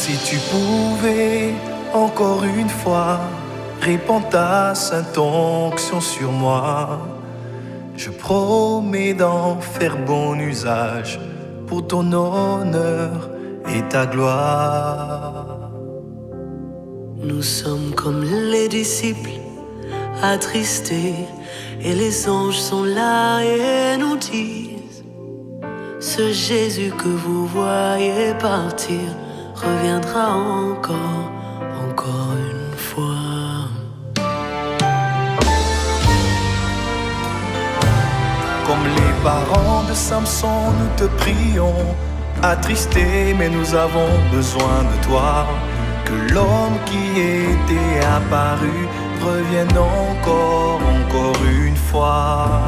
Si tu pouvais encore une fois répandre ta sainte onction sur moi, je promets d'en faire bon usage pour ton honneur et ta gloire. Nous sommes comme les disciples attristés, et les anges sont là et nous disent: ce Jésus que vous voyez partir reviendra encore une fois. Comme les parents de Samson, nous te prions, attristés, mais nous avons besoin de toi. Que l'homme qui était apparu revienne encore une fois.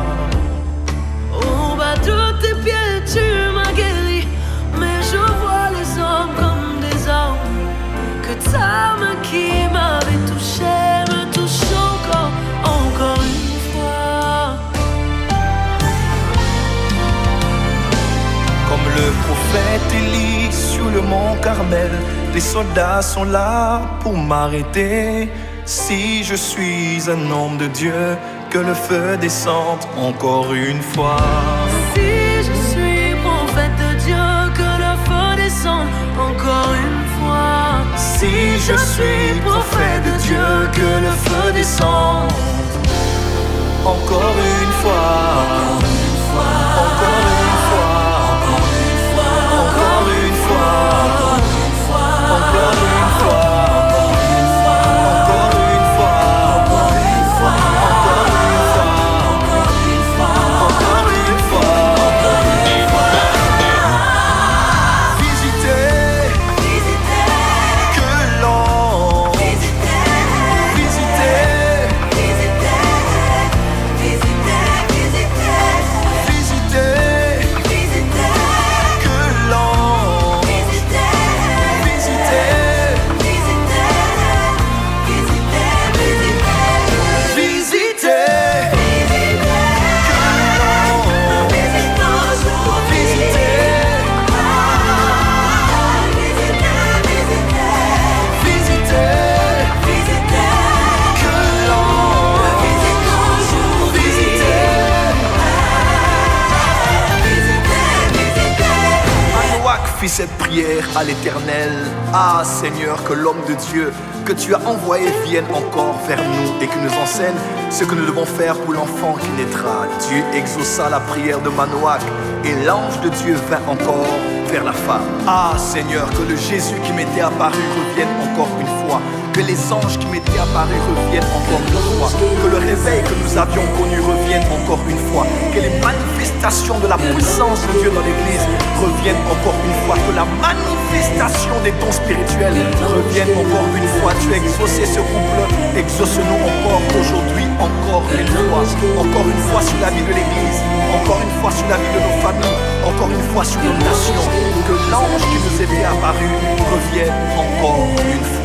Au bas de tes pieds, tu m'as guéri, mais je vois les hommes comme des hommes. Que ta main qui m'avait touché me touche encore une fois. Comme le prophète Élie sur le mont Carmel, les soldats sont là pour m'arrêter. Si je suis un homme de Dieu, que le feu descende encore une fois. Si je suis prophète de Dieu, que le feu descende encore une fois. Si je suis prophète de Dieu, que le feu descende encore une fois. Encore une fois. Encore une fois. Encore une fois. Fis cette prière à l'Éternel. Ah Seigneur, que l'homme de Dieu que tu as envoyé vienne encore vers nous et qu'il nous enseigne ce que nous devons faire pour l'enfant qui naîtra. Dieu exauça la prière de Manoach et l'ange de Dieu vint encore vers la femme. Ah Seigneur, que le Jésus qui m'était apparu revienne encore une fois. Que les anges qui m'étaient apparus reviennent encore une fois. Que le réveil que nous avions connu revienne encore une fois. Que les manifestations de la puissance de Dieu dans l'église reviennent encore une fois. Que la manifestation des dons spirituels revienne encore une fois. Tu as exaucé ce couple, exauce-nous encore aujourd'hui, encore une fois. Encore une fois sur la vie de l'église, encore une fois sur la vie de nos familles, encore une fois sur nos nations. Que l'ange qui nous était apparu revienne encore une fois.